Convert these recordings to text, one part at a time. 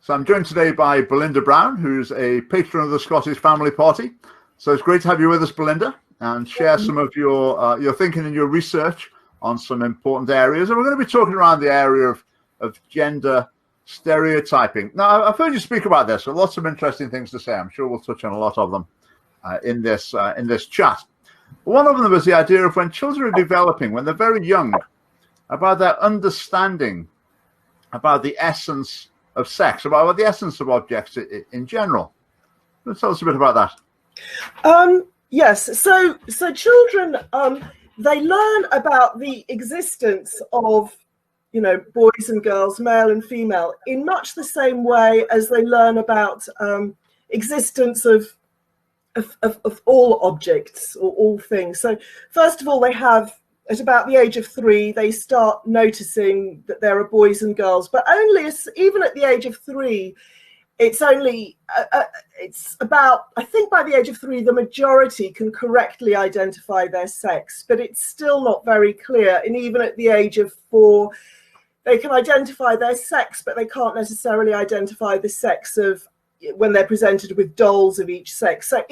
So I'm joined today by Belinda Brown, who's a patron of the Scottish Family Party. So it's great to have you with us, Belinda, and share some of your thinking and your research on some important areas. And we're going to be talking around the area of gender stereotyping. Now, I've heard you speak about this, so lots of interesting things to say. I'm sure we'll touch on a lot of them in this chat. One of them was the idea of when children are developing, when they're very young, about their understanding about the essence of sex, about the essence of objects in general. Tell us a bit about that. Yes, so children, they learn about the existence of, boys and girls, male and female, in much the same way as they learn about existence of all objects or all things. So first of all, they have, at about the age of 3, they start noticing that there are boys and girls, but even at the age of 3, it's only, it's about, I think by the age of 3, the majority can correctly identify their sex, but it's still not very clear. And even at the age of 4, they can identify their sex, but they can't necessarily identify the sex of when they're presented with dolls of each sex. So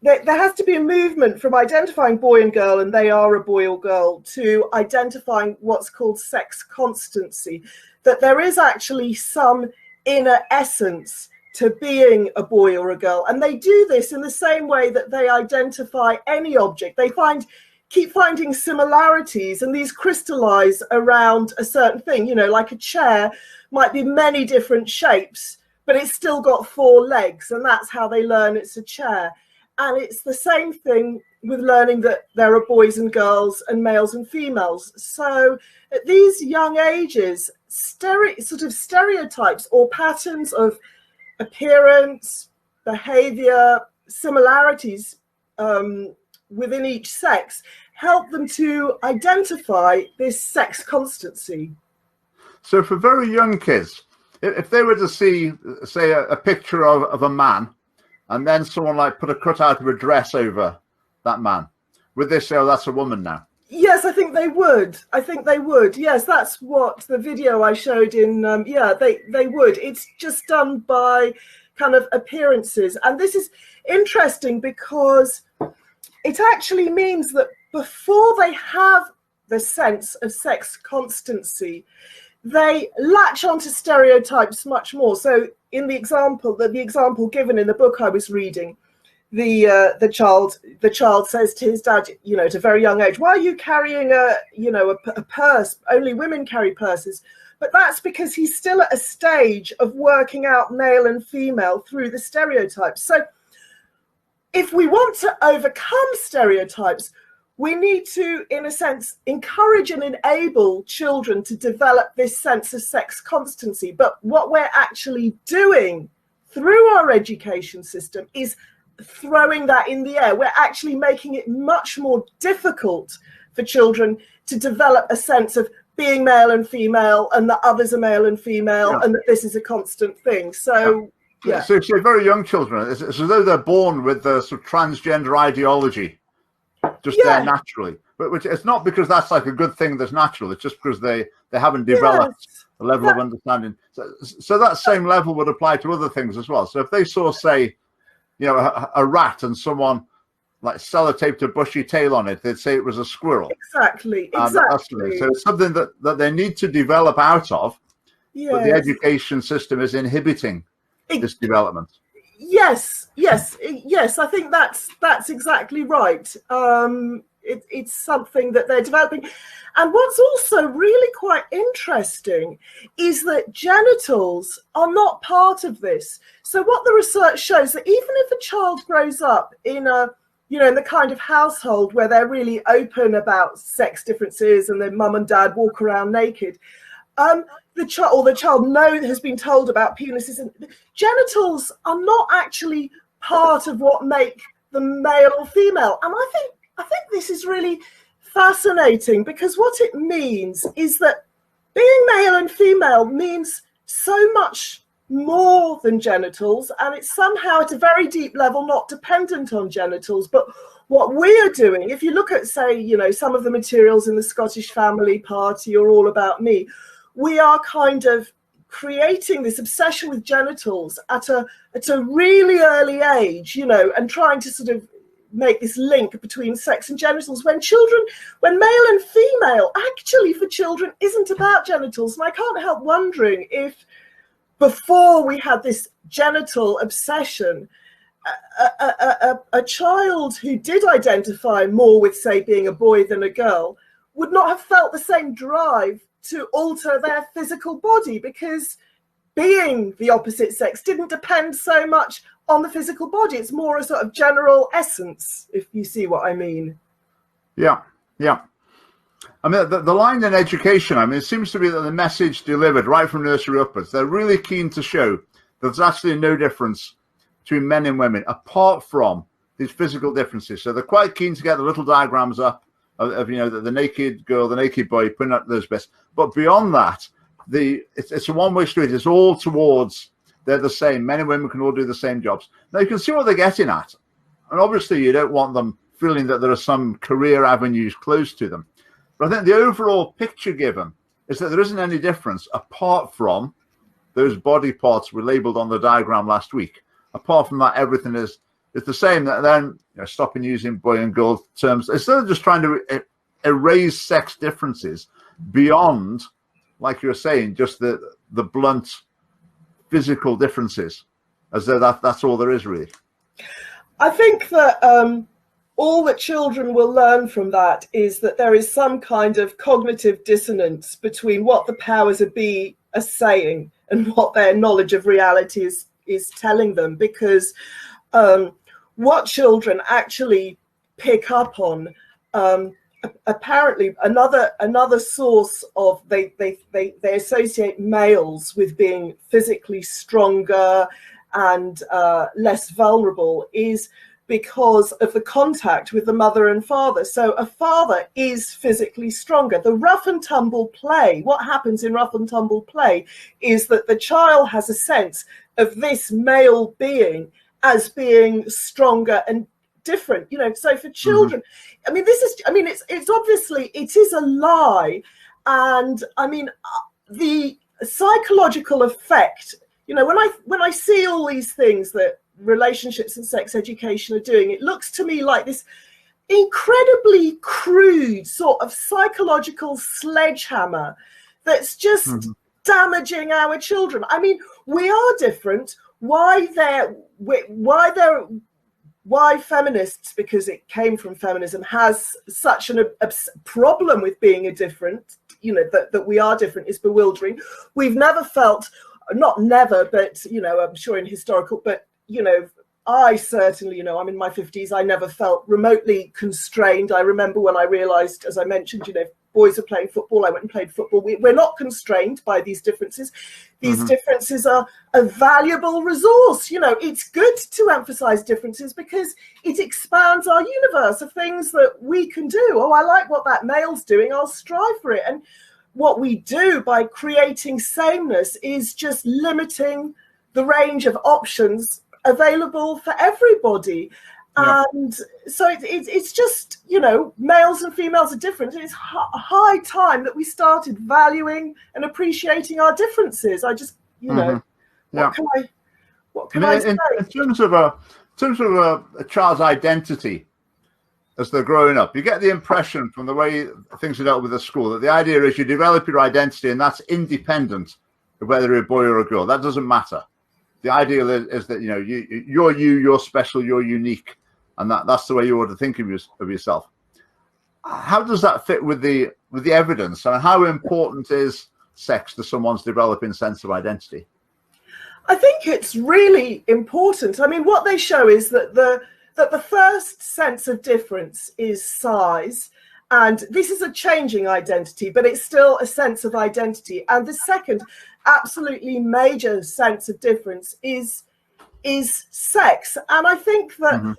there has to be a movement from identifying boy and girl, and they are a boy or girl, to identifying what's called sex constancy, that there is actually some inner essence to being a boy or a girl. And they do this in the same way that they identify any object. They keep finding similarities, and these crystallize around a certain thing. Like a chair might be many different shapes, but it's still got 4 legs, and that's how they learn it's a chair. And it's the same thing with learning that there are boys and girls and males and females. So at these young ages, sort of stereotypes or patterns of appearance, behavior, similarities within each sex help them to identify this sex constancy. So for very young kids, if they were to see, say, a picture of a man, and then someone put a cutout of a dress over that man, would they say, oh, that's a woman now? Yes, I think they would. Yes, that's what the video I showed in, they would. It's just done by kind of appearances. And this is interesting because it actually means that before they have the sense of sex constancy, they latch onto stereotypes much more. So in the example given in the book I was reading, the child says to his dad, at a very young age, why are you carrying a purse? Only women carry purses. But that's because he's still at a stage of working out male and female through the stereotypes. So if we want to overcome stereotypes, we need to, in a sense, encourage and enable children to develop this sense of sex constancy. But what we're actually doing through our education system is throwing that in the air. We're actually making it much more difficult for children to develop a sense of being male and female, and that others are male and female, and that this is a constant thing. So, yeah. So very young children, it's as though they're born with the sort of transgender ideology just there naturally, but which it's not because that's like a good thing that's natural. It's just because they haven't developed a level of understanding. So that same level would apply to other things as well. So if they saw, say, a rat and someone sellotaped a bushy tail on it, they'd say it was a squirrel. Exactly. So it's something that they need to develop out of, but the education system is inhibiting this development. Yes. I think that's exactly right. It's something that they're developing. And what's also really quite interesting is that genitals are not part of this. So what the research shows, that even if a child grows up in in the kind of household where they're really open about sex differences and their mum and dad walk around naked, the child has been told about penises, and genitals are not actually part of what make them male or female. And I think this is really fascinating, because what it means is that being male and female means so much more than genitals, and it's somehow at a very deep level not dependent on genitals. But what we're doing, if you look at, say, some of the materials in the Scottish Family Party or All About Me, we are kind of creating this obsession with genitals at a really early age, you know, and trying to sort of make this link between sex and genitals when male and female, actually for children isn't about genitals. And I can't help wondering if before we had this genital obsession, a child who did identify more with, say, being a boy than a girl would not have felt the same drive to alter their physical body, because being the opposite sex didn't depend so much on the physical body. It's more a sort of general essence, if you see what I mean. Yeah, yeah. I mean, the line in education, I mean, it seems to be that the message delivered right from nursery upwards, they're really keen to show that there's actually no difference between men and women apart from these physical differences. So they're quite keen to get the little diagrams up of you know, the naked girl, the naked boy, putting up those bits. But beyond that, it's a one-way street. It's all towards they're the same. Men and women can all do the same jobs. Now you can see what they're getting at, and obviously you don't want them feeling that there are some career avenues closed to them. But I think the overall picture given is that there isn't any difference apart from those body parts were labeled on the diagram last week. Apart from that, everything is the same. Then, you know, stopping using boy and girl terms, instead of just trying to erase sex differences beyond, like you were saying, just the blunt physical differences, as though that's all there is really. I think that all that children will learn from that is that there is some kind of cognitive dissonance between what the powers that be are saying and what their knowledge of reality is telling them, because what children actually pick up on, apparently another source of they associate males with being physically stronger and less vulnerable is because of the contact with the mother and father. So a father is physically stronger. The rough and tumble play, what happens in rough and tumble play is that the child has a sense of this male being as being stronger and different, you know. So for children, I mean, it's obviously, it is a lie. And I mean, the psychological effect, you know, when I see all these things that relationships and sex education are doing, it looks to me like this incredibly crude sort of psychological sledgehammer that's just damaging our children. I mean, we are different. Why feminists, because it came from feminism, has such a problem with being a different, you know, that we are different is bewildering. We've never felt, not never, but, you know, I'm sure in historical, but, you know, I certainly, you know, I'm in my 50s, I never felt remotely constrained. I remember when I realized, as I mentioned, you know, boys are playing football, I went and played football. We're not constrained by these differences. These differences are a valuable resource. You know, it's good to emphasize differences because it expands our universe of things that we can do. Oh, I like what that male's doing, I'll strive for it. And what we do by creating sameness is just limiting the range of options available for everybody. Yeah. And so it's just, you know, males and females are different. It's high time that we started valuing and appreciating our differences. I just, you know, what can I say? In terms of a child's identity as they're growing up, you get the impression from the way things are dealt with at school that the idea is you develop your identity and that's independent of whether you're a boy or a girl. That doesn't matter. The ideal is that, you know, you're special, you're unique. And that's the way you ought to think of yourself. How does that fit with the evidence? And how important is sex to someone's developing sense of identity? I think it's really important. I mean, what they show is that the first sense of difference is size. And this is a changing identity, but it's still a sense of identity. And the second absolutely major sense of difference is sex. And I think that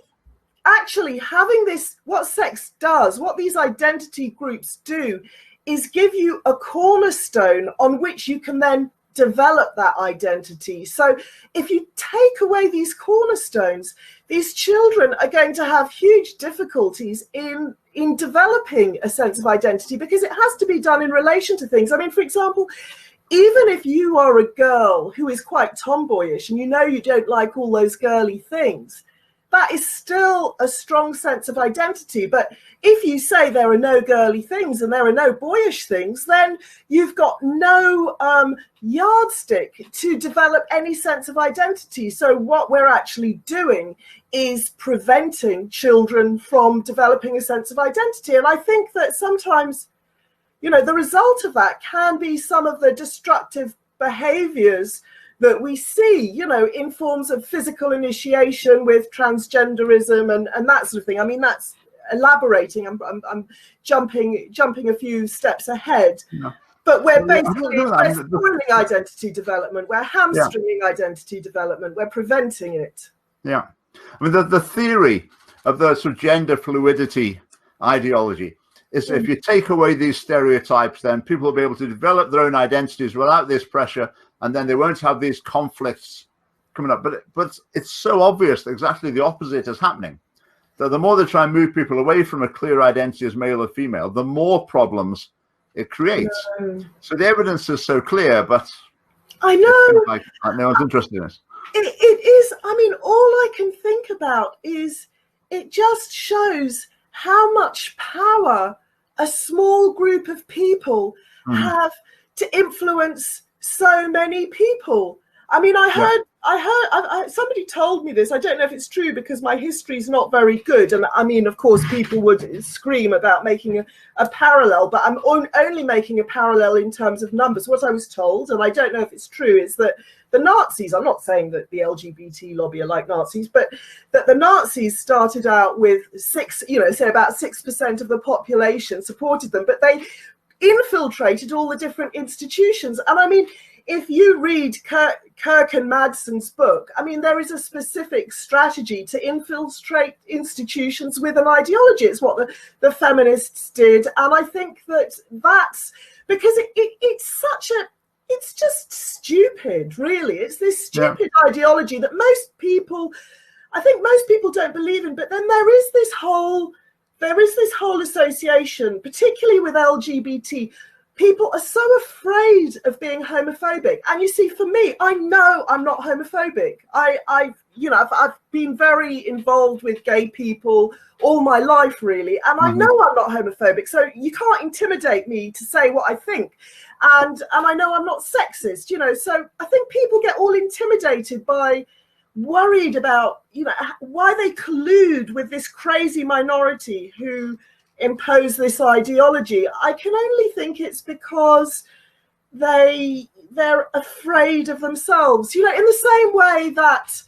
actually having this, what sex does, what these identity groups do, is give you a cornerstone on which you can then develop that identity. So if you take away these cornerstones, these children are going to have huge difficulties in developing a sense of identity, because it has to be done in relation to things. I mean, for example, even if you are a girl who is quite tomboyish and you know you don't like all those girly things, that is still a strong sense of identity. But if you say there are no girly things and there are no boyish things, then you've got no yardstick to develop any sense of identity. So what we're actually doing is preventing children from developing a sense of identity. And I think that sometimes, you know, the result of that can be some of the destructive behaviors that we see, you know, in forms of physical initiation with transgenderism and that sort of thing. I mean, that's elaborating. I'm jumping a few steps ahead. Yeah. But we're basically spoiling identity development. We're hamstringing identity development. We're preventing it. Yeah. I mean, the theory of the sort of gender fluidity ideology is if you take away these stereotypes, then people will be able to develop their own identities without this pressure, and then they won't have these conflicts coming up. But it's so obvious that exactly the opposite is happening. That the more they try and move people away from a clear identity as male or female, the more problems it creates. No. So the evidence is so clear, but I know like no one's interested in this. It is. I mean, all I can think about is it just shows how much power a small group of people have to influence so many people. I mean, I heard somebody told me this. I don't know if it's true because my history is not very good. And I mean, of course, people would scream about making a parallel, but I'm only making a parallel in terms of numbers. What I was told, and I don't know if it's true, is that the Nazis, I'm not saying that the LGBT lobby are like Nazis, but that the Nazis started out with say about 6% of the population supported them, but they infiltrated all the different institutions. And I mean, if you read Kirk and Madsen's book, I mean, there is a specific strategy to infiltrate institutions with an ideology. It's what the feminists did. And I think that's because it's just stupid, really. It's this stupid ideology that most people don't believe in. But then there is this whole association, particularly with LGBT. People are so afraid of being homophobic. And you see, for me, I know I'm not homophobic. I've been very involved with gay people all my life, really. And I know I'm not homophobic. So you can't intimidate me to say what I think. And I know I'm not sexist, you know. So I think people get all intimidated by worried about, you know, why they collude with this crazy minority who impose this ideology. I can only think it's because they're afraid of themselves, you know, in the same way that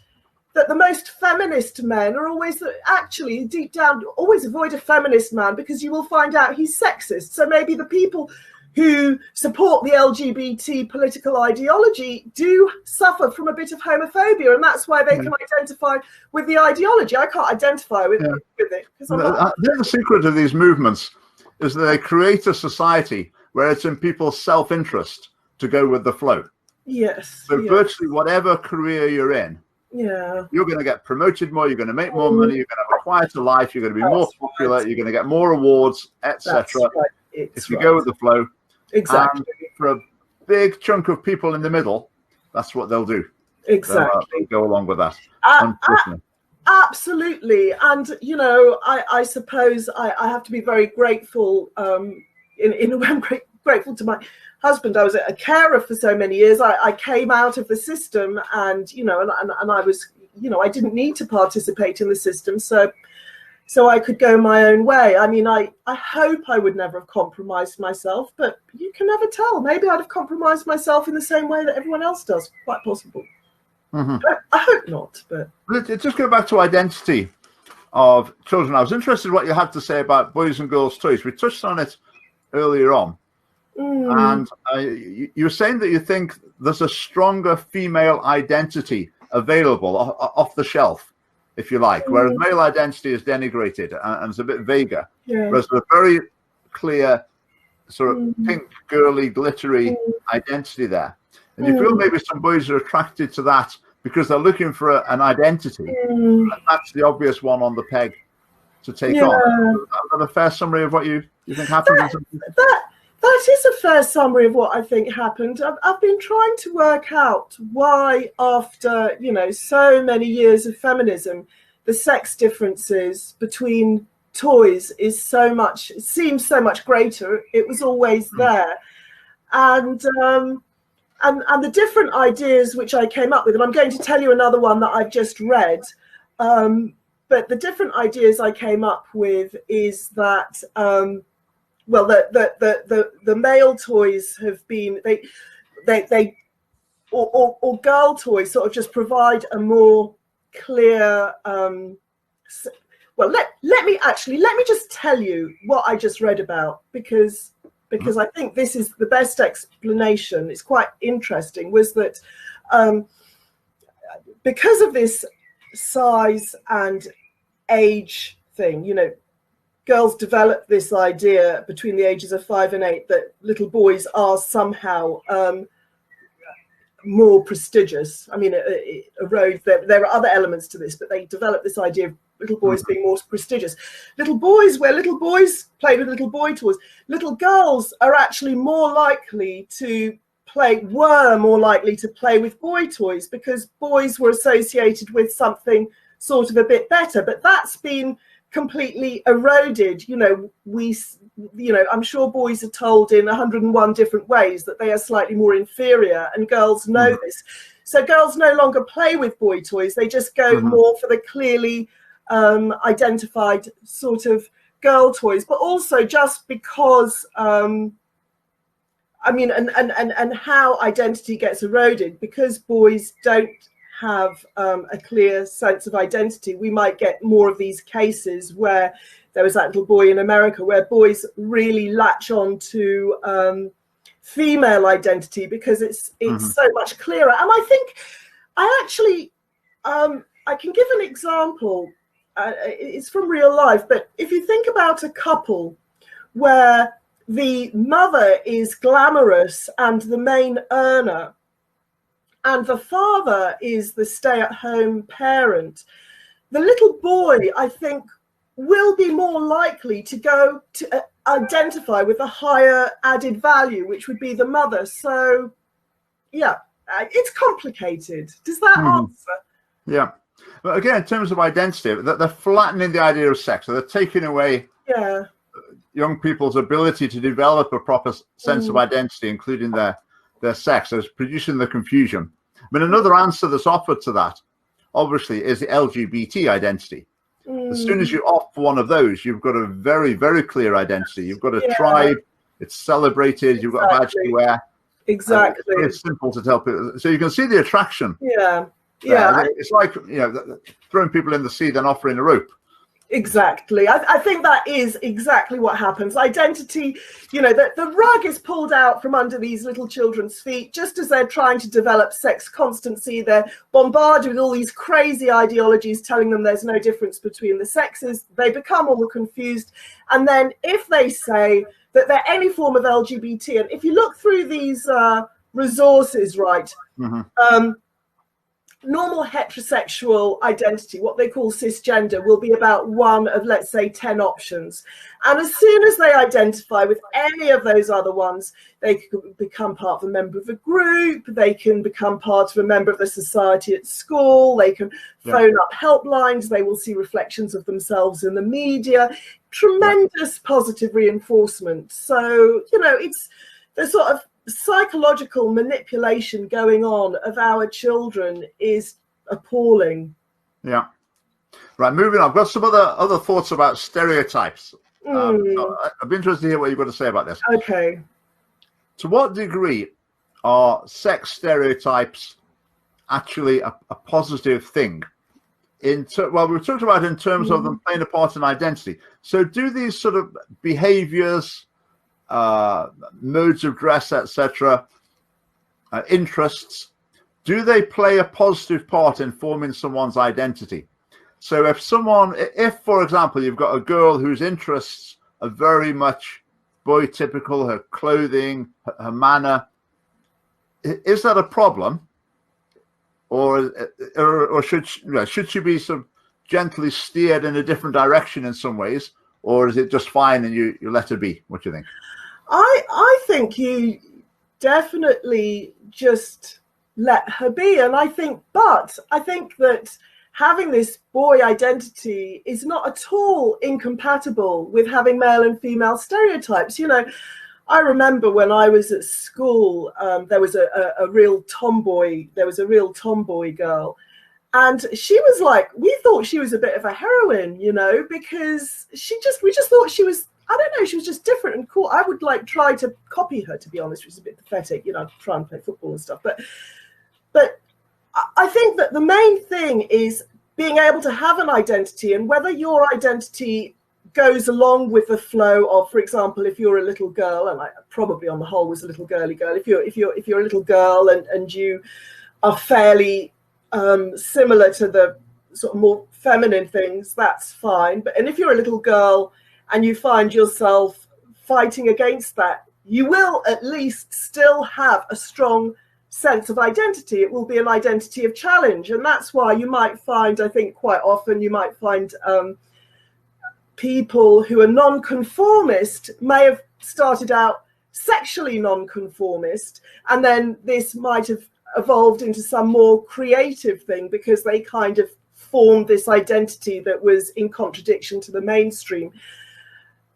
the most feminist men are always actually deep down always avoid a feminist man because you will find out he's sexist. So maybe the people who support the LGBT political ideology do suffer from a bit of homophobia, and that's why they can identify with the ideology. I can't identify with it. The secret of these movements is that they create a society where it's in people's self-interest to go with the flow. Yes. So virtually whatever career you're in, you're going to get promoted more, you're going to make more money, you're going to have a quieter life, you're going to be more popular, you're going to get more awards, etc. If you go with the flow. Exactly. And for a big chunk of people in the middle, that's what they'll do. Exactly. They'll go along with that. Absolutely. And, you know, I suppose I have to be very grateful. In a way, I'm grateful to my husband. I was a carer for so many years. I came out of the system and, you know, and I was, you know, I didn't need to participate in the system. So I could go my own way. I mean, I hope I would never have compromised myself, but you can never tell. Maybe I'd have compromised myself in the same way that everyone else does. Quite possible. I hope not. But just go back to identity of children. I was interested in what you had to say about boys and girls' toys. We touched on it earlier on. And you were saying that you think there's a stronger female identity available off the shelf, if you like, whereas male identity is denigrated and it's a bit vaguer. Whereas there's a very clear sort of pink, girly, glittery identity there. And you feel maybe some boys are attracted to that because they're looking for an identity. And that's the obvious one on the peg to take on. Is that a fair summary of what you think happens? That is a fair summary of what I think happened. I've been trying to work out why, after, you know, so many years of feminism, the sex differences between toys is so much, it seems so much greater. It was always there. And the different ideas which I came up with, and I'm going to tell you another one that I've just read, but the different ideas I came up with is that, well, the male toys have been, or girl toys sort of just provide a more clear, well, let me just tell you what I just read about, because I think this is the best explanation. It's quite interesting, was that because of this size and age thing, you know, girls develop this idea between the ages of 5 and 8 that little boys are somehow more prestigious. I mean, it erodes. There are other elements to this, but they develop this idea of little boys being more prestigious. Little boys, where little boys play with little boy toys, little girls are actually more likely to were more likely to play with boy toys, because boys were associated with something sort of a bit better. But that's been completely eroded. You know, I'm sure boys are told in 101 different ways that they are slightly more inferior, and girls know this. So girls no longer play with boy toys. They just go more for the clearly identified sort of girl toys. But also just because, I mean, and how identity gets eroded, because boys don't have a clear sense of identity. We might get more of these cases where there was that little boy in America where boys really latch on to female identity because it's so much clearer. And I think I actually I can give an example. It's from real life, but if you think about a couple where the mother is glamorous and the main earner, and the father is the stay-at-home parent, the little boy, I think, will be more likely to go to identify with a higher added value, which would be the mother. So, yeah, it's complicated. Does that answer? Yeah. But again, in terms of identity, they're flattening the idea of sex. So they're taking away young people's ability to develop a proper sense of identity, including their sex. So it's producing the confusion. I mean, another answer that's offered to that, obviously, is the LGBT identity. As soon as you opt for one of those, you've got a very, very clear identity. You've got a tribe, it's celebrated, you've got a badge to wear. Exactly. It's very simple to tell people. So you can see the attraction. Yeah. It's like, you know, throwing people in the sea, then offering a rope. Exactly. I think that is exactly what happens. Identity, you know, the rug is pulled out from under these little children's feet just as they're trying to develop sex constancy. They're bombarded with all these crazy ideologies telling them there's no difference between the sexes. They become all confused. And then if they say that they're any form of LGBT, and if you look through these resources, right, normal heterosexual identity, what they call cisgender, will be about one of, let's say, 10 options. And as soon as they identify with any of those other ones, they can become part of a member of a group, they can become part of a member of the society at school, they can phone up helplines, they will see reflections of themselves in the media. Tremendous positive reinforcement. So, you know, it's the sort of psychological manipulation going on of our children is appalling. Yeah. Right, moving on. I've got some other thoughts about stereotypes. I'd be interested to hear what you've got to say about this. Okay. To what degree are sex stereotypes actually a positive thing? Well, we've talked about in terms of them playing a part in identity. So do these sort of behaviors, modes of dress, etc., interests, do they play a positive part in forming someone's identity? So if for example, you've got a girl whose interests are very much boy typical, her clothing, her manner, is that a problem? Or should she be sort of gently steered in a different direction in some ways? Or is it just fine and you let her be? What do you think? I think you definitely just let her be. And I think that having this boy identity is not at all incompatible with having male and female stereotypes. You know, I remember when I was at school, there was a real tomboy. There was a real tomboy girl, and she was like, we thought she was a bit of a heroine, you know, because we just thought she was, I don't know, she was just different and cool. I would like try to copy her, to be honest, which is a bit pathetic, you know, try and play football and stuff. But I think that the main thing is being able to have an identity, and whether your identity goes along with the flow of, for example, if you're a little girl, and I probably on the whole was a little girly girl, if you're a little girl and you are fairly similar to the sort of more feminine things, that's fine. And if you're a little girl and you find yourself fighting against that, you will at least still have a strong sense of identity. It will be an identity of challenge. And that's why you might find, I think quite often you might find people who are non-conformist may have started out sexually non-conformist, and then this might have evolved into some more creative thing because they kind of formed this identity that was in contradiction to the mainstream.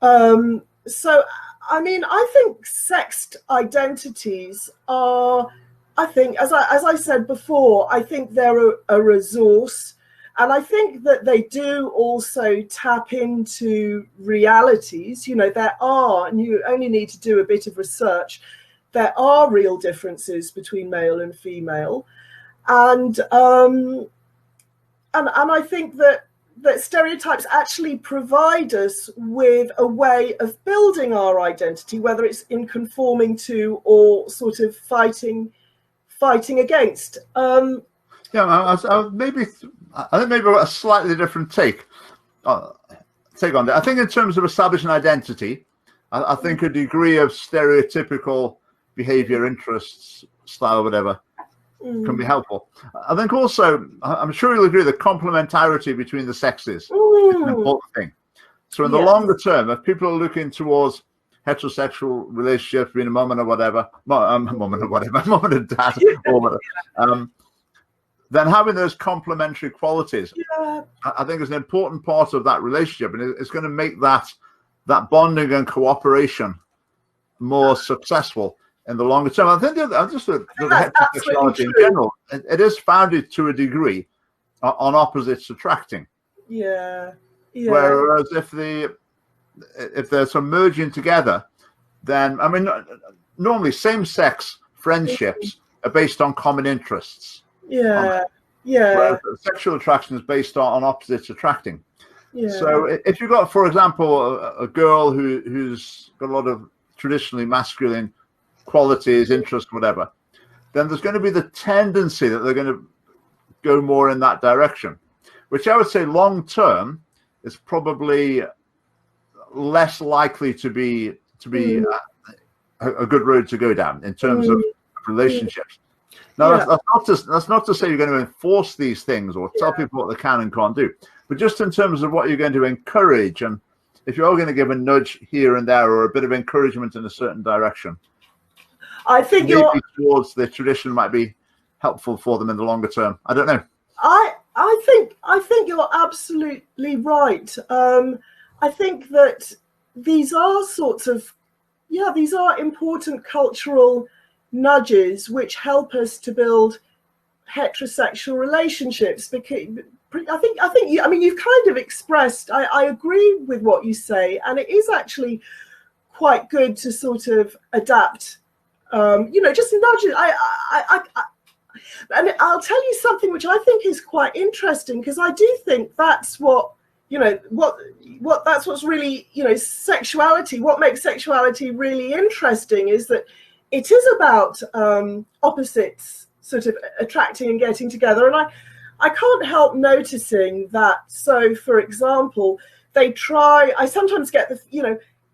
So, I mean, I think sexed identities are, I think, as I said before, I think they're a resource. And I think that they do also tap into realities. You know, there are, and you only need to do a bit of research, there are real differences between male and female. And I think that stereotypes actually provide us with a way of building our identity, whether it's in conforming to or sort of fighting against. Yeah, I think maybe a slightly different take on that. I think in terms of establishing identity, I think a degree of stereotypical behavior, interests, style, whatever, can be helpful. I think also, I'm sure you'll agree, the complementarity between the sexes is an important thing. So in the longer term, if people are looking towards heterosexual relationships, being a mum and a whatever, mum and dad, or whatever, then having those complementary qualities, I think, is an important part of that relationship, and it's going to make that bonding and cooperation more successful in the longer term. I think just the heterosexuality in general, it is founded to a degree on opposites attracting. Yeah. Whereas if there's some merging together, then, I mean, normally same-sex friendships are based on common interests. Yeah. Whereas sexual attraction is based on opposites attracting. Yeah. So if you've got, for example, a girl who's got a lot of traditionally masculine qualities, interests, whatever, then there's going to be the tendency that they're going to go more in that direction, which I would say long term is probably less likely to be a good road to go down in terms of relationships. Now, that's not to say you're going to enforce these things or tell people what they can and can't do, but just in terms of what you're going to encourage, and if you're going to give a nudge here and there or a bit of encouragement in a certain direction, I think maybe towards the tradition might be helpful for them in the longer term. I don't know. I think you're absolutely right. I think that these are these are important cultural nudges which help us to build heterosexual relationships. Because I think you've kind of expressed, I agree with what you say, and it is actually quite good to sort of adapt, just nudges. And I'll tell you something which I think is quite interesting, because I do think that's what that's what's really, sexuality, what makes sexuality really interesting is that it is about opposites sort of attracting and getting together. And I can't help noticing that. So, for example, I sometimes get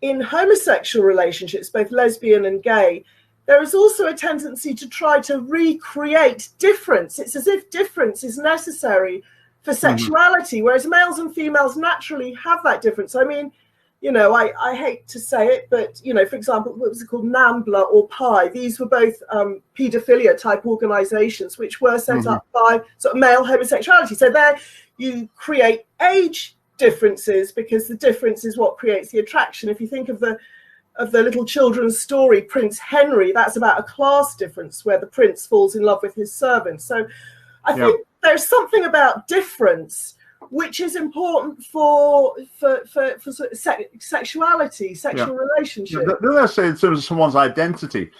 in homosexual relationships, both lesbian and gay, there is also a tendency to try to recreate difference. It's as if difference is necessary for sexuality, whereas males and females naturally have that difference. I mean, you know, I hate to say it, but, you know, for example, what was it called, NAMBLA or PI? These were both paedophilia type organizations, which were set up by sort of male homosexuality. So there you create age differences, because the difference is what creates the attraction. If you think of the little children's story, Prince Henry, that's about a class difference where the prince falls in love with his servant. So I think there's something about difference which is important for sort of sexuality, sexual relationships. Let's say in terms of someone's identity,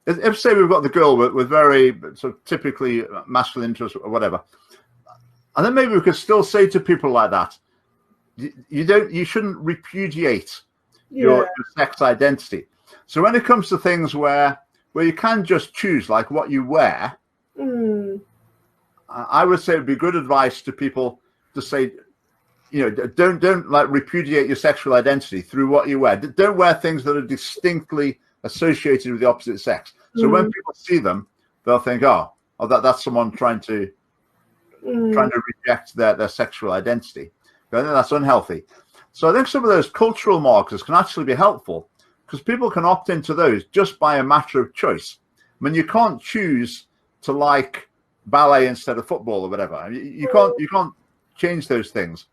if say we've got the girl with very sort of typically masculine interests or whatever, and then maybe we could still say to people like that, you shouldn't repudiate your sex identity. So when it comes to things where you can just choose, like what you wear, I would say it'd be good advice to people to say, you know, don't like repudiate your sexual identity through what you wear. Don't wear things that are distinctly associated with the opposite sex. So when people see them, they'll think, oh, that's someone trying to reject their sexual identity. I think that's unhealthy. So I think some of those cultural markers can actually be helpful, because people can opt into those just by a matter of choice. I mean, you can't choose to like ballet instead of football or whatever. You can't change those things.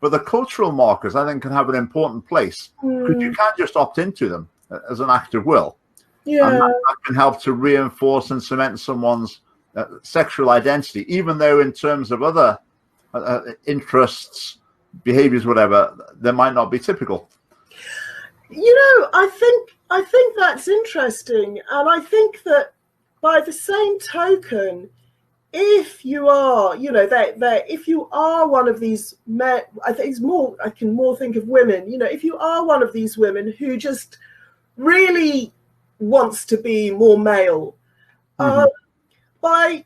But the cultural markers, I think, can have an important place, because you can't just opt into them as an act of will. And that can help to reinforce and cement someone's sexual identity, even though in terms of other interests, behaviors, whatever, they might not be typical. You know, I think that's interesting, and I think that by the same token, if you are, you know, if you are one of these men, I can more think of women, you know, if you are one of these women who just really wants to be more male, by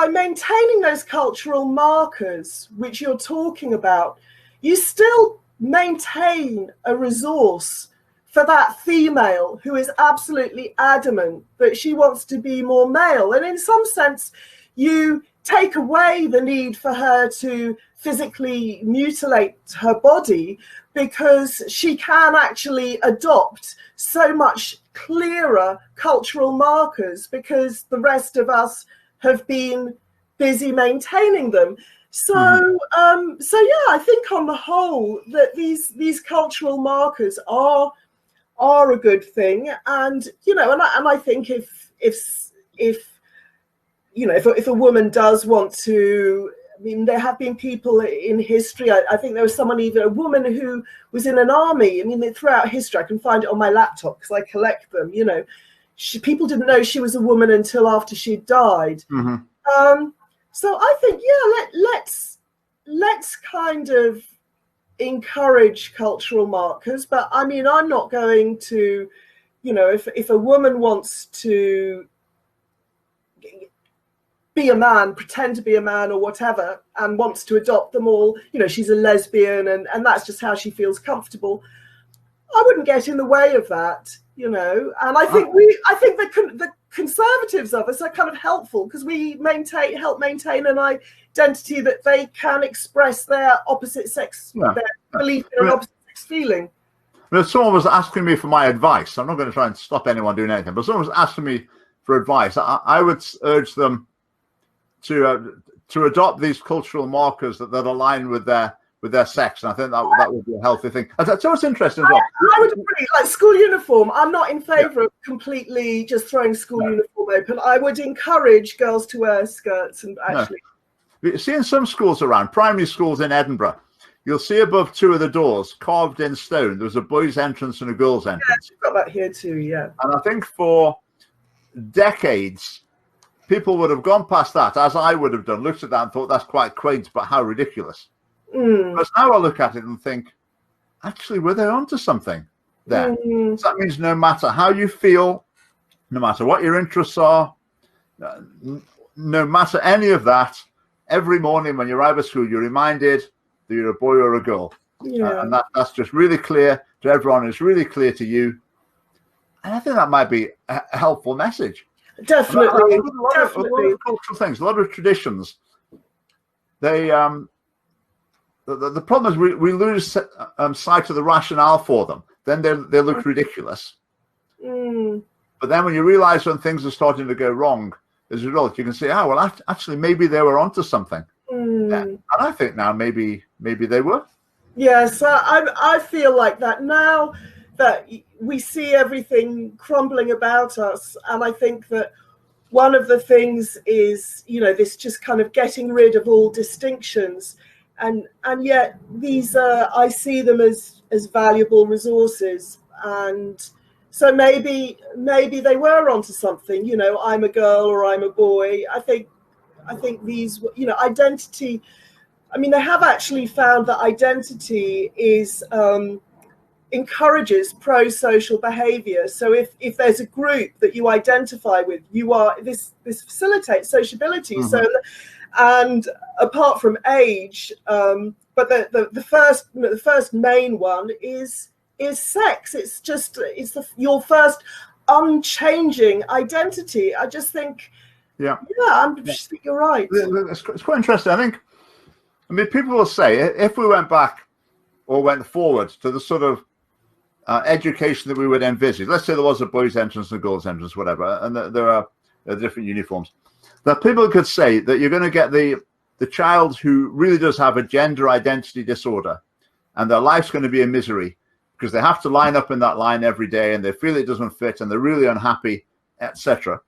maintaining those cultural markers which you're talking about, you still maintain a resource for that female who is absolutely adamant that she wants to be more male. And in some sense, you take away the need for her to physically mutilate her body, because she can actually adopt so much clearer cultural markers, because the rest of us have been busy maintaining them. So, I think on the whole that these cultural markers are a good thing, and you know, and I think if you know, if a woman does want to, I mean, there have been people in history. I think there was even a woman who was in an army. I mean, throughout history, I can find it on my laptop because I collect them. You know, people didn't know she was a woman until after she died. So I think, let's kind of encourage cultural markers. But I mean, I'm not going to, you know, if a woman wants to be a man, pretend to be a man or whatever, and wants to adopt them all, you know, she's a lesbian and that's just how she feels comfortable, I wouldn't get in the way of that, you know. And I think the conservatives of us are kind of helpful, because we help maintain an identity that they can express their opposite sex, their belief in an opposite sex feeling. Well, someone was asking me for my advice. I'm not going to try and stop anyone doing anything, but someone was asking me for advice. I would urge them to adopt these cultural markers that align with their sex, and I think that would be a healthy thing. So it's interesting as well. I would agree. Like school uniform, I'm not in favour of completely just throwing school uniform open. I would encourage girls to wear skirts and actually. You see in some schools around, primary schools in Edinburgh, you'll see above two of the doors, carved in stone, there's a boys' entrance and a girls' entrance. Yeah, we've got that here too, yeah. And I think for decades, people would have gone past that, as I would have done, looked at that and thought, that's quite quaint, but how ridiculous. Because now I look at it and think, actually, were they onto something there? So that means no matter how you feel, no matter what your interests are, no matter any of that, every morning when you arrive at school, you're reminded that you're a boy or a girl. And that's just really clear to everyone. It's really clear to you. And I think that might be a helpful message. Definitely. A lot of cultural things, a lot of traditions, they the problem is we lose sight of the rationale for them. Then they look ridiculous. But then when you realize when things are starting to go wrong as a result, you can say, oh, well, actually, maybe they were onto something. Yeah. And I think now maybe they were. Yes, I feel like that now that we see everything crumbling about us. And I think that one of the things is, this just kind of getting rid of all distinctions. And yet these I see them as valuable resources. And so maybe they were onto something, I'm a girl or I'm a boy. I think these, identity, I mean, they have actually found that identity is encourages pro-social behavior. So if there's a group that you identify with, this facilitates sociability. So, and apart from age, but the first main one is sex. It's your first unchanging identity. I just think, I just think you're right. It's quite interesting. I mean, people will say if we went back or went forward to the sort of education that we would envisage, let's say there was a boys' entrance and a girls' entrance, whatever, and there are different uniforms, that people could say that you're going to get the child who really does have a gender identity disorder, and their life's going to be a misery because they have to line up in that line every day, and they feel it doesn't fit, and they're really unhappy, etc.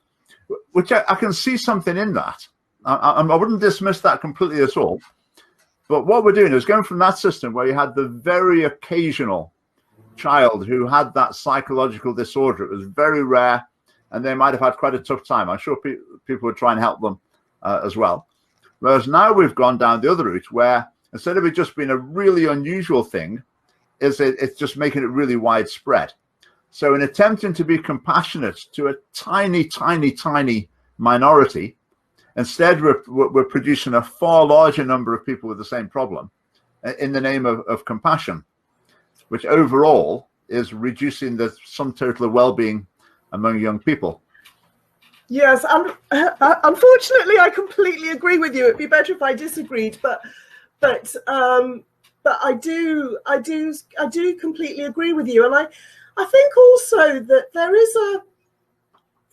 Which I can see something in that. I wouldn't dismiss that completely at all. But what we're doing is going from that system where you had the very occasional child who had that psychological disorder. It was very rare, and they might have had quite a tough time. I'm sure people would try and help them as well. Whereas now we've gone down the other route where instead of it just being a really unusual thing, it's just making it really widespread. So in attempting to be compassionate to a tiny, tiny, tiny minority, instead we're producing a far larger number of people with the same problem in the name of compassion, which overall is reducing the sum total of well-being among young people. Yes, unfortunately, I completely agree with you. It'd be better if I disagreed, but I do completely agree with you, and I think also that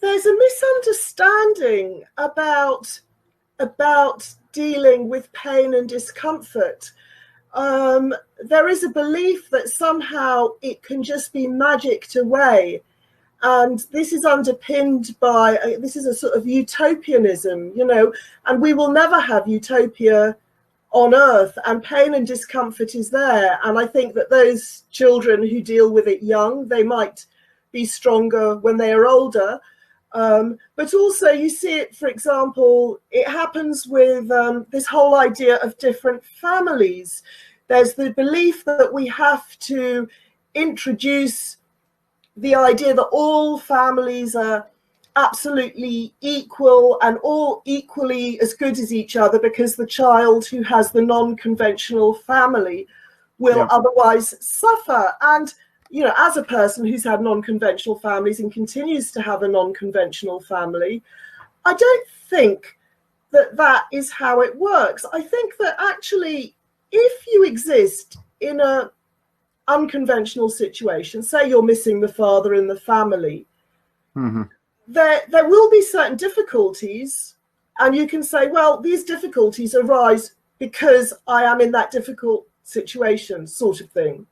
there's a misunderstanding about dealing with pain and discomfort. There is a belief that somehow it can just be magicked away. And this is underpinned by, this is a sort of utopianism, and we will never have utopia on earth, and pain and discomfort is there. And I think that those children who deal with it young, they might be stronger when they are older. But also you see it, for example, it happens with this whole idea of different families. There's the belief that we have to introduce the idea that all families are absolutely equal and all equally as good as each other, because the child who has the non-conventional family will otherwise suffer. And as a person who's had non-conventional families and continues to have a non-conventional family, I don't think that is how it works. I think that actually, if you exist in a unconventional situation, say you're missing the father in the family, there will be certain difficulties, and you can say, well, these difficulties arise because I am in that difficult situation, sort of thing.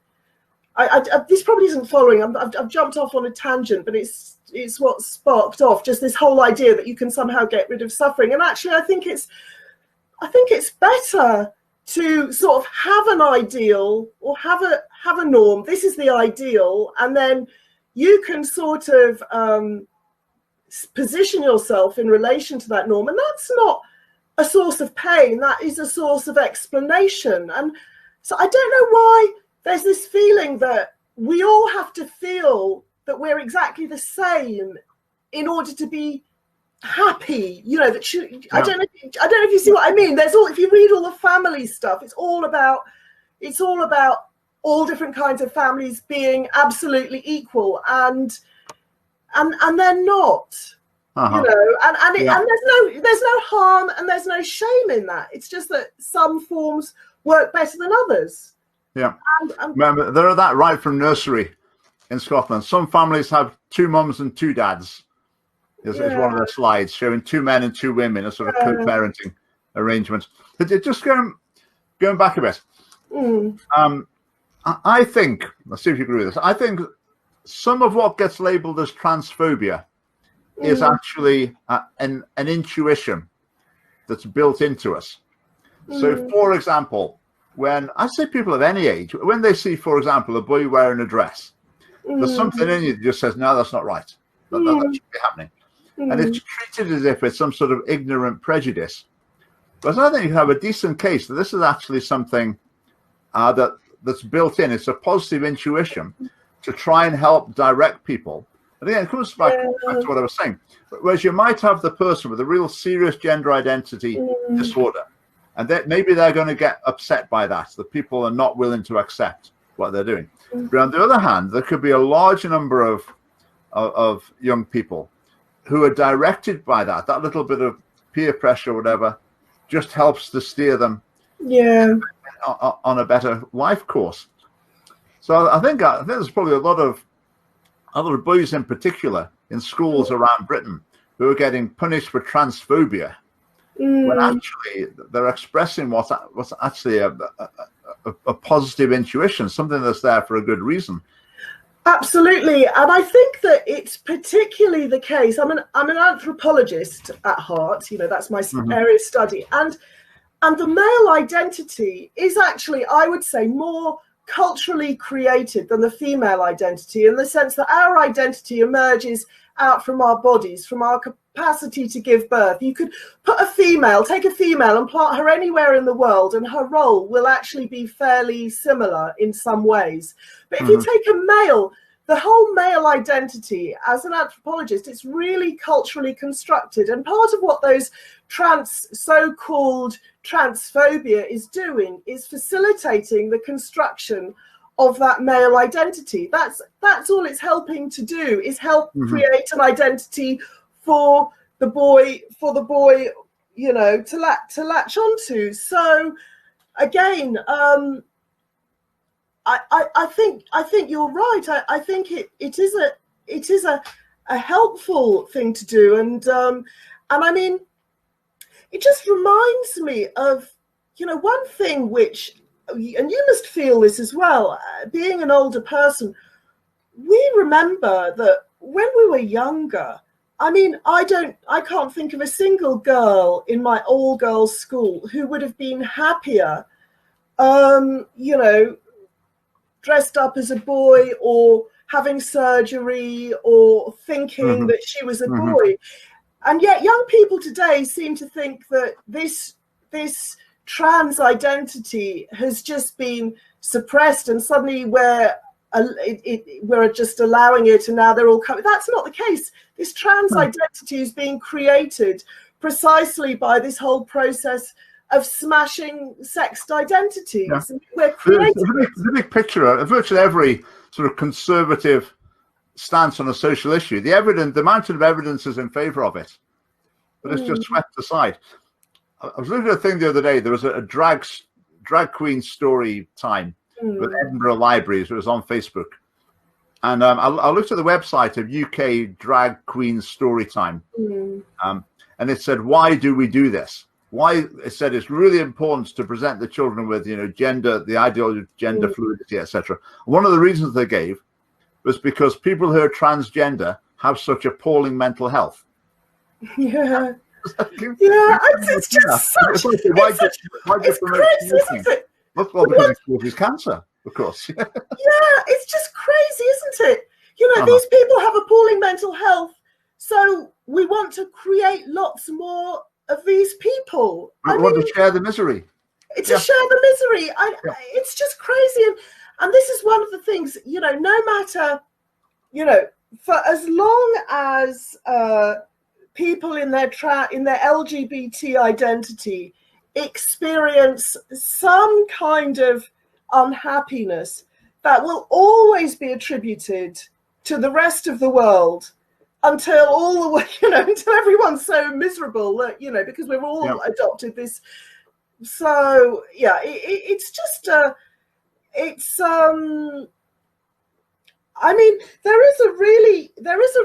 This probably isn't following. I've jumped off on a tangent, but it's what sparked off just this whole idea that you can somehow get rid of suffering. And actually, I think it's better to sort of have an ideal or have a norm. This is the ideal, and then you can sort of position yourself in relation to that norm, and that's not a source of pain. That is a source of explanation. And so I don't know why there's this feeling that we all have to feel that we're exactly the same in order to be happy. I don't know if you see what I mean. If you read all the family stuff, it's all about all different kinds of families being absolutely equal, and they're not. you know, and there's no harm and there's no shame in that. It's just that some forms work better than others. Yeah. Remember, there are that right from nursery in Scotland. Some families have 2 mums and 2 dads. Is one of the slides showing 2 men and 2 women, a sort of co-parenting arrangement. But just going back a bit, I think, let's see if you agree with this, I think some of what gets labeled as transphobia is actually an intuition that's built into us. So, for example, when I say people of any age, when they see, for example, a boy wearing a dress, there's something in you that just says, no, that's not right. That shouldn't be happening. And it's treated as if it's some sort of ignorant prejudice. But I think you have a decent case that this is actually something that's built in. It's a positive intuition to try and help direct people. And again, it comes back to what I was saying. Whereas you might have the person with a real serious gender identity disorder, and maybe they're going to get upset by that. The people are not willing to accept what they're doing. But on the other hand, there could be a large number of young people who are directed by that little bit of peer pressure or whatever just helps to steer them on a better life course. So I think there's probably a lot of other boys in particular in schools around Britain who are getting punished for transphobia when actually they're expressing what's actually a positive intuition, something that's there for a good reason. Absolutely, and I think that it's particularly the case. I'm an anthropologist at heart. You know, that's my area of study, and the male identity is actually, I would say, more culturally created than the female identity, in the sense that our identity emerges out from our bodies, from our capacity to give birth. You could take a female and plant her anywhere in the world, and her role will actually be fairly similar in some ways. But if you take a male, the whole male identity, as an anthropologist, it's really culturally constructed. And part of what those so-called transphobia is doing is facilitating the construction of that male identity. That's all it's helping to do, is help create an identity for the boy, you know, to latch onto. So again, I think you're right. I think it is a helpful thing to do, and I mean, it just reminds me of, you know, one thing which, and you must feel this as well, being an older person, we remember that when we were younger, I mean, I can't think of a single girl in my all-girls school who would have been happier, you know, dressed up as a boy or having surgery or thinking that she was a boy. And yet young people today seem to think that this trans identity has just been suppressed, and suddenly we're just allowing it, and now they're all coming. That's not the case. This trans identity is being created precisely by this whole process of smashing sexed identities. Yeah. We're creating the big picture of virtually every sort of conservative stance on a social issue. The mountain of evidence is in favor of it, but it's just swept aside. I was looking at a thing the other day. There was a drag queen story time with Edinburgh Libraries. It was on Facebook, and I looked at the website of UK Drag Queen Story Time, and it said, "Why do we do this?" Why, it said, it's really important to present the children with, you know, the ideology of gender fluidity, etc. One of the reasons they gave was because people who are transgender have such appalling mental health. Yeah. It's just such. It's crazy, isn't it? Well, because it causes cancer, of course. Yeah, it's just crazy, isn't it? You know, these people have appalling mental health, so we want to create lots more of these people. I want to share the misery. To share the misery. It's just crazy. And this is one of the things, you know, no matter, you know, for as long as people in their LGBT identity experience some kind of unhappiness, that will always be attributed to the rest of the world until all the way, until everyone's so miserable that, because we've all adopted this. So yeah, it's just I mean, there is a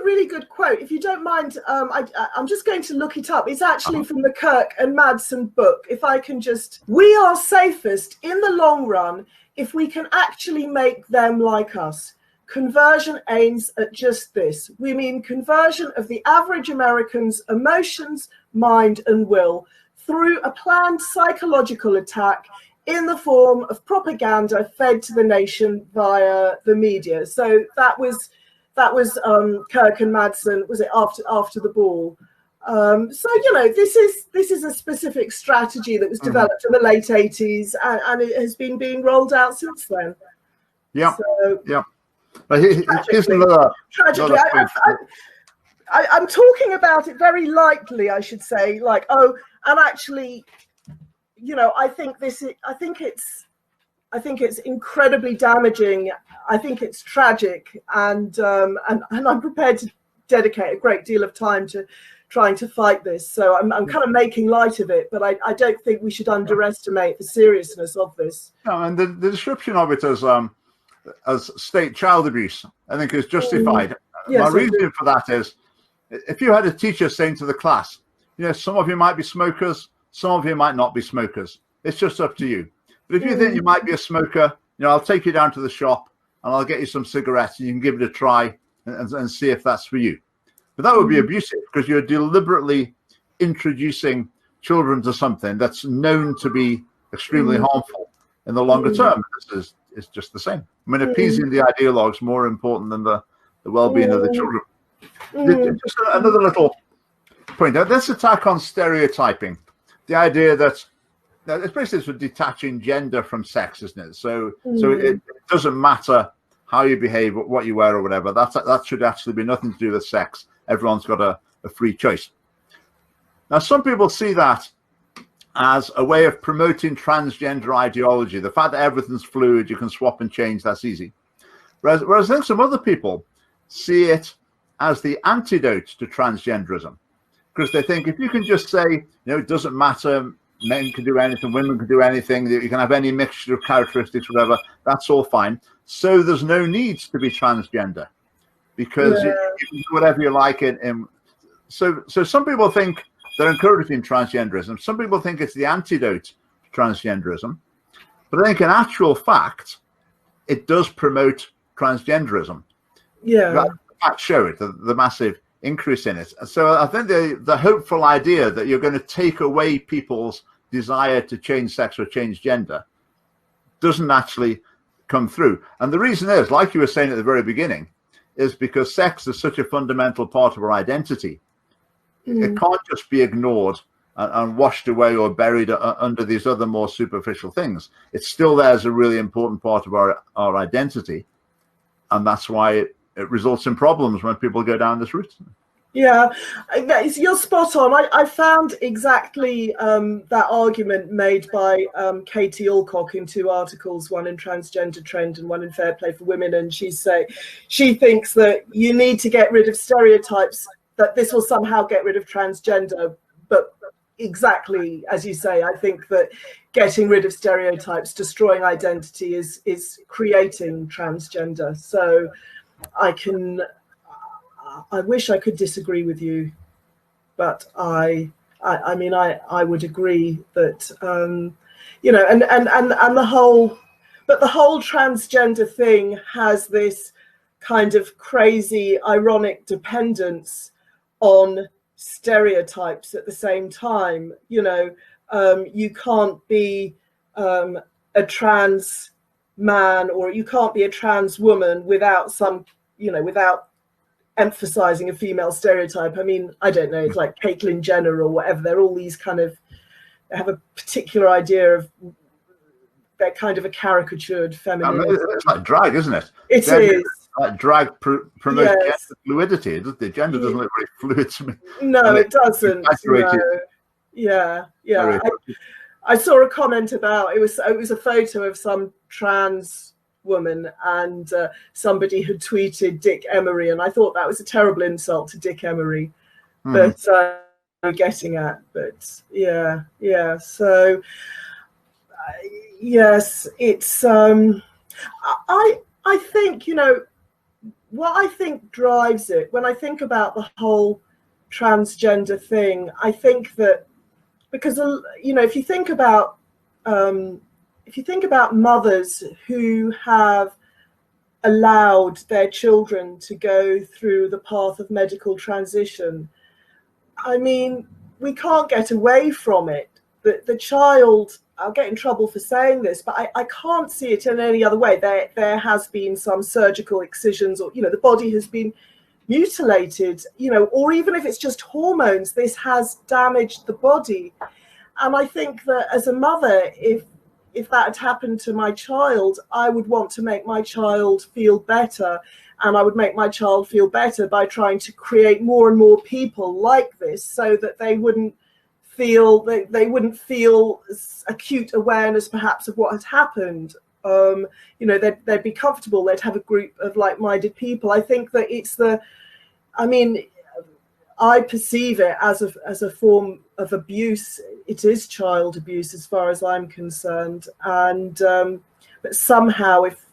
really good quote. If you don't mind, I'm just going to look it up. It's actually from the Kirk and Madsen book. If I can just, we are safest in the long run if we can actually make them like us. Conversion aims at just this. We mean conversion of the average American's emotions, mind, and will through a planned psychological attack in the form of propaganda fed to the nation via the media. So that was Kirk and Madsen. Was it after the ball? So this is a specific strategy that was developed in the late 80s, and it has been being rolled out since then. Yeah. So, yeah. But here's another. Tragically, I'm talking about it very lightly, I should say. Like, and actually, I think it's incredibly damaging. I think it's tragic, and I'm prepared to dedicate a great deal of time to trying to fight this. So I'm kind of making light of it, but I don't think we should underestimate the seriousness of this. No, and the description of it as state child abuse, I think, is justified. Yes, my reason for that is, if you had a teacher saying to the class, some of you might be smokers, some of you might not be smokers. It's just up to you. But if you think you might be a smoker, I'll take you down to the shop and I'll get you some cigarettes and you can give it a try and see if that's for you. But that would be abusive, because you're deliberately introducing children to something that's known to be extremely harmful in the longer term. This is just the same. I mean, appeasing the ideologue is more important than the well-being of the children. Just another little point. Now, this attack on stereotyping, the idea that especially for detaching gender from sex, isn't it? So it doesn't matter how you behave, what you wear, or whatever. That should actually be nothing to do with sex. Everyone's got a free choice. Now, some people see that as a way of promoting transgender ideology. The fact that everything's fluid, you can swap and change, that's easy. Whereas I think some other people see it as the antidote to transgenderism, because they think if you can just say, it doesn't matter, men can do anything, women can do anything, you can have any mixture of characteristics, whatever, that's all fine. So there's no need to be transgender, because you can do whatever you like. So some people think they're encouraging transgenderism. Some people think it's the antidote to transgenderism. But I think in actual fact, it does promote transgenderism. Yeah. The facts show it, the massive increase in it. So I think the hopeful idea that you're going to take away people's desire to change sex or change gender doesn't actually come through. And the reason is, like you were saying at the very beginning, is because sex is such a fundamental part of our identity. It can't just be ignored and washed away or buried under these other more superficial things. It's still there as a really important part of our identity. And that's why it results in problems when people go down this route. Yeah, you're spot on. I found exactly that argument made by Katie Alcock in two articles, one in Transgender Trend and one in Fair Play for Women. And she thinks that you need to get rid of stereotypes, that this will somehow get rid of transgender. But exactly as you say, I think that getting rid of stereotypes, destroying identity is creating transgender. So I wish I could disagree with you, but I mean, I would agree that, and the whole transgender thing has this kind of crazy, ironic dependence on stereotypes at the same time. You can't be a trans man, or you can't be a trans woman without without emphasizing a female stereotype. I mean, I don't know, it's like Caitlyn Jenner or whatever. They're all these they have a particular idea of, they're kind of a caricatured feminine. It's like drag, isn't it? It is. Like drag promotes gender fluidity. The gender doesn't look very fluid to me. No, it doesn't. No. Yeah. I saw a comment about it was a photo of some trans woman, and somebody had tweeted Dick Emery, and I thought that was a terrible insult to Dick Emery. But I'm getting at, but yeah. So yes, it's I think, you know, what I think drives it, when I think about the whole transgender thing, I think that because, you know, if you think about mothers who have allowed their children to go through the path of medical transition, I mean, we can't get away from it. The child, I'll get in trouble for saying this, but I can't see it in any other way. There has been some surgical excisions, or, you know, the body has been mutilated, you know, or even if it's just hormones, this has damaged the body. And I think that as a mother, if that had happened to my child, I would want to make my child feel better. And I would make my child feel better by trying to create more and more people like this, so that they wouldn't feel acute awareness perhaps of what had happened. You know, they'd be comfortable, they'd have a group of like-minded people. I think that I perceive it as a form of abuse. It is child abuse as far as I'm concerned. And but somehow, if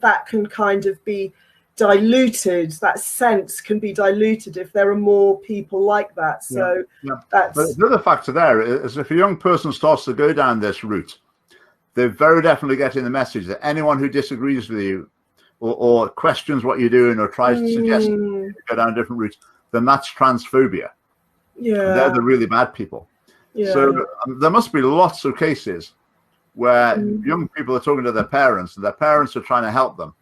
that can kind of be diluted, that sense can be diluted if there are more people like that. So that's... But the other factor there is, if a young person starts to go down this route, they're very definitely getting the message that anyone who disagrees with you or questions what you're doing or tries to suggest you go down different routes, then that's transphobia. Yeah. And they're the really bad people. Yeah. So there must be lots of cases where young people are talking to their parents, and their parents are trying to help them,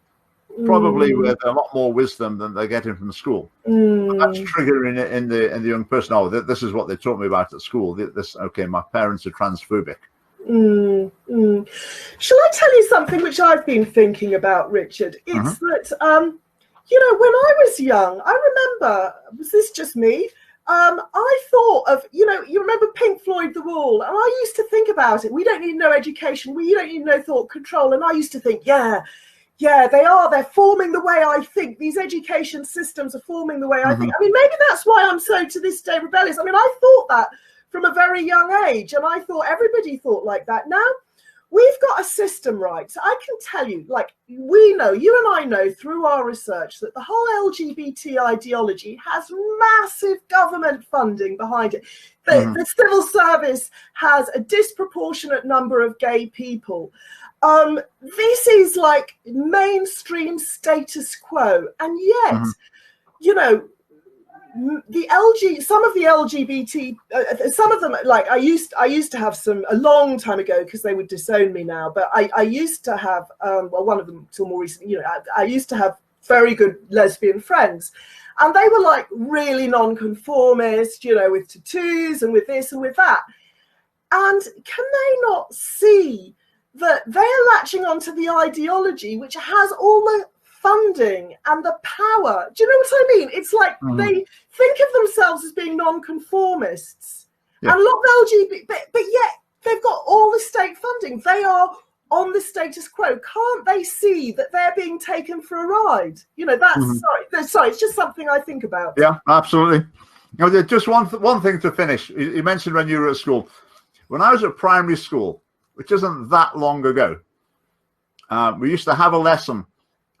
probably with a lot more wisdom than they're getting from school. But that's triggering it in the young person. Oh, this is what they taught me about at school. Okay, my parents are transphobic. Shall I tell you something which I've been thinking about, Richard? It's that, you know, when I was young, I remember, was this just me? I thought of, you know, you remember Pink Floyd, The Wall, and I used to think about it. We don't need no education. We don't need no thought control. And I used to think, yeah, they're forming the way I think. These education systems are forming the way I think. I mean, maybe that's why I'm so to this day rebellious. I mean, I thought that from a very young age, and I thought everybody thought like that. Now, we've got a system, right? So I can tell you, like, we know, you and I know through our research, that the whole LGBT ideology has massive government funding behind it. The civil service has a disproportionate number of gay people. This is like mainstream status quo. And yet, you know, some of the LGBT, some of them, like I used to have some a long time ago, because they would disown me now, but I used to have, well, one of them till more recently, you know, I used to have very good lesbian friends, and they were like really non-conformist, you know, with tattoos and with this and with that. And can they not see that they're latching onto the ideology which has all the funding and the power? Do you know what I mean? It's like they think of themselves as being non-conformists and a lot of LGBT, but yet they've got all the state funding. They are on the status quo. Can't they see that they're being taken for a ride? You know, that's sorry, it's just something I think about. Yeah, absolutely. You know, just one thing to finish. You mentioned when you were at school. When I was at primary school, which isn't that long ago, we used to have a lesson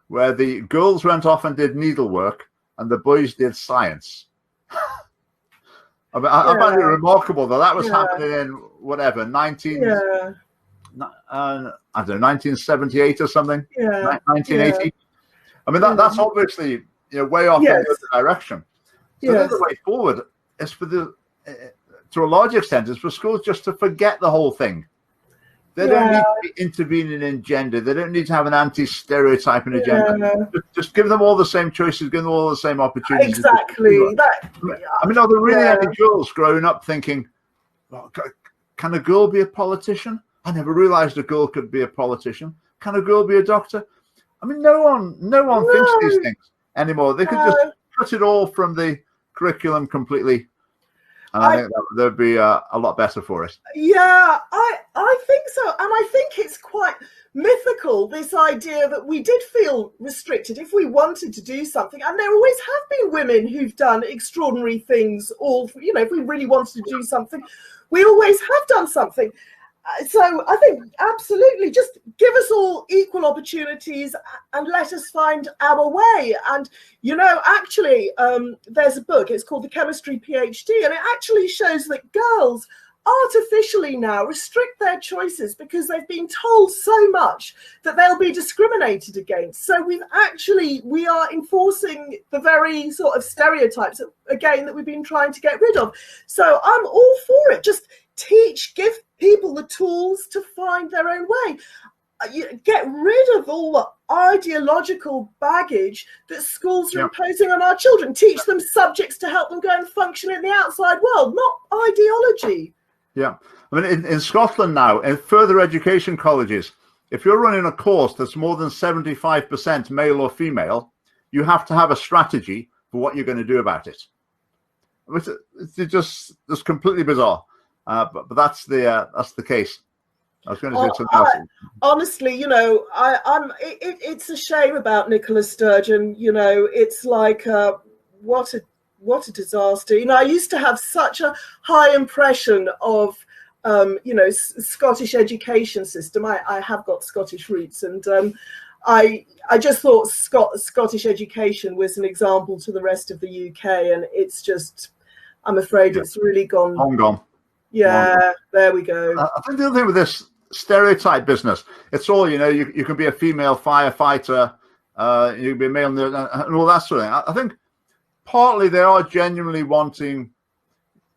where the girls went off and did needlework and the boys did science. I mean, I find it remarkable that was happening in whatever 1978 or something. 1980. I mean, that's obviously, you know, way off in the other direction. So the way forward is for to a large extent, is for schools just to forget the whole thing. They don't need to be intervening in gender. They don't need to have an anti-stereotyping agenda. Just give them all the same choices, give them all the same opportunities. Exactly. I mean, are there really any girls growing up thinking, well, can a girl be a politician? I never realized a girl could be a politician. Can a girl be a doctor? I mean, no one thinks these things anymore. They could just cut it all from the curriculum completely. And I think that'd be a lot better for us. Yeah, I think so. And I think it's quite mythical, this idea that we did feel restricted if we wanted to do something. And there always have been women who've done extraordinary things, or, if we really wanted to do something, we always have done something. So I think absolutely, just give us all equal opportunities and let us find our way. And, actually, there's a book, it's called The Chemistry PhD, and it actually shows that girls artificially now restrict their choices because they've been told so much that they'll be discriminated against. So we are enforcing the very sort of stereotypes, again, that we've been trying to get rid of. So I'm all for it. Just give people the tools to find their own way. Get rid of all the ideological baggage that schools are imposing on our children. Teach them subjects to help them go and function in the outside world, not ideology. Yeah. I mean, in Scotland now, in further education colleges, if you're running a course that's more than 75% male or female, you have to have a strategy for what you're going to do about it. It's completely bizarre. But that's the case. I was going to say something else. Honestly, it's a shame about Nicola Sturgeon. It's like what a disaster. I used to have such a high impression of Scottish education system. I have got Scottish roots, and I just thought Scottish education was an example to the rest of the UK, and it's just, I'm afraid it's really gone. Long gone. Yeah, there we go. I think the other thing with this stereotype business, it's all, you can be a female firefighter, you can be a male nurse, and all that sort of thing. I think partly they are genuinely wanting,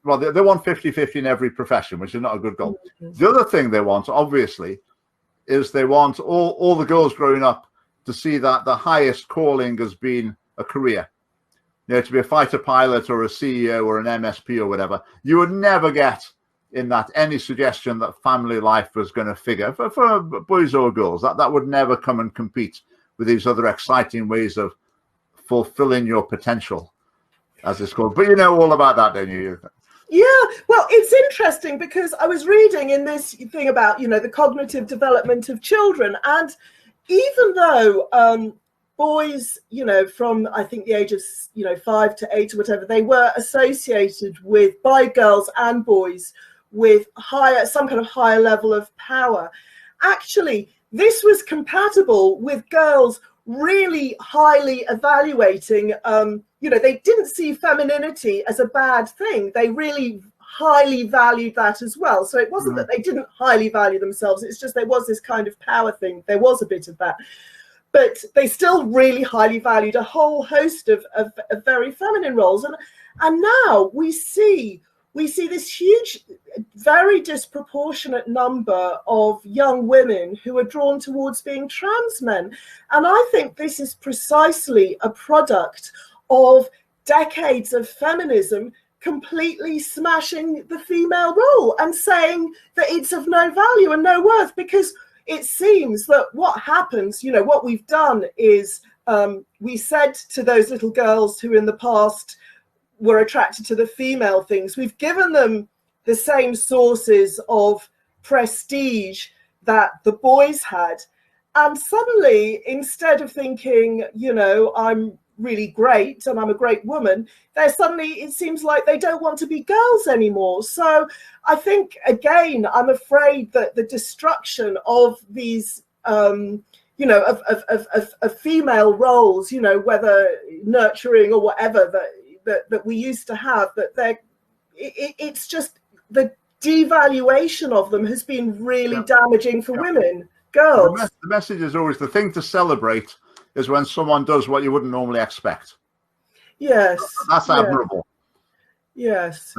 well, they want 50-50 in every profession, which is not a good goal. Mm-hmm. The other thing they want, obviously, is they want all the girls growing up to see that the highest calling has been a career. To be a fighter pilot or a CEO or an MSP or whatever. You would never get in that any suggestion that family life was going to figure for boys or girls. That would never come and compete with these other exciting ways of fulfilling your potential, as it's called. But you know all about that, don't you? Yeah, well, it's interesting because I was reading in this thing about, the cognitive development of children. And even though boys, from I think the age of 5 to 8 or whatever, they were associated by girls and boys with some kind of higher level of power. Actually, this was compatible with girls really highly evaluating. They didn't see femininity as a bad thing. They really highly valued that as well. So it wasn't that they didn't highly value themselves. It's just there was this kind of power thing. There was a bit of that. But they still really highly valued a whole host of very feminine roles. And now we see this huge, very disproportionate number of young women who are drawn towards being trans men. And I think this is precisely a product of decades of feminism completely smashing the female role and saying that it's of no value and no worth, because it seems that what happens, what we've done is we said to those little girls who in the past were attracted to the female things, we've given them the same sources of prestige that the boys had. And suddenly, instead of thinking, I'm really great and I'm a great woman, it seems like they don't want to be girls anymore. So I think, again, I'm afraid that the destruction of these of female roles, whether nurturing or whatever that we used to have, it's just the devaluation of them has been really damaging for women, girls. The message is always the thing to celebrate is when someone does what you wouldn't normally expect. Yes. That's admirable. Yes.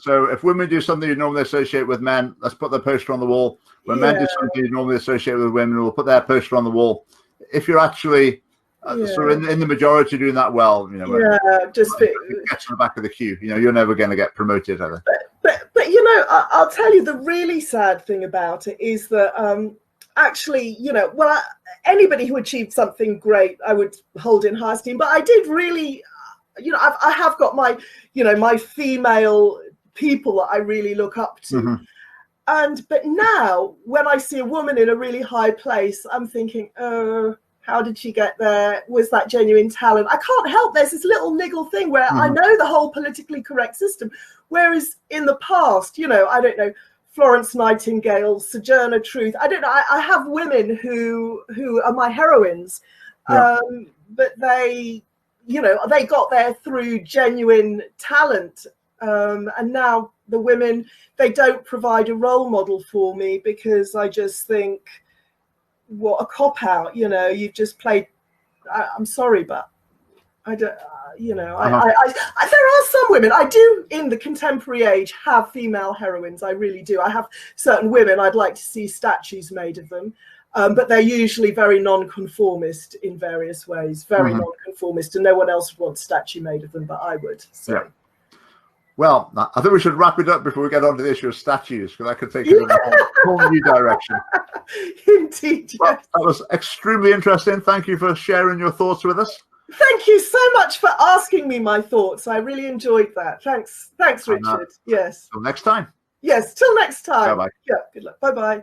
So if women do something you normally associate with men, let's put their poster on the wall. When men do something you normally associate with women, we'll put their poster on the wall. If you're actually sort of in the majority doing that well, just get to the back of the queue. You're never going to get promoted, are they? But I'll tell you, the really sad thing about it is that actually, anybody who achieved something great, I would hold in high esteem. But I did really, I have got my, my female people that I really look up to. Mm-hmm. But now when I see a woman in a really high place, I'm thinking, oh, how did she get there? Was that genuine talent? I can't help. There's this little niggle thing where I know the whole politically correct system. Whereas in the past, you know, I don't know, Florence Nightingale, Sojourner Truth. I don't know. I have women who are my heroines, but they, you know, they got there through genuine talent. And now the women, they don't provide a role model for me, because I just think, what a cop out, you know, you've just played. I'm sorry, but I don't, you know, there are some women I do in the contemporary age have female heroines. I really do. I have certain women I'd like to see statues made of them, but they're usually very non-conformist in various ways, very non-conformist, and no one else would want a statue made of them, but I would. So. Yeah. Well, I think we should wrap it up before we get on to the issue of statues, because that could take us in a whole new direction. Indeed, yes. Well, that was extremely interesting. Thank you for sharing your thoughts with us. Thank you so much for asking me my thoughts. I really enjoyed that. Thanks, Richard. Yes. Till next time. Yes, till next time. Bye-bye. Yeah, good luck. Bye-bye.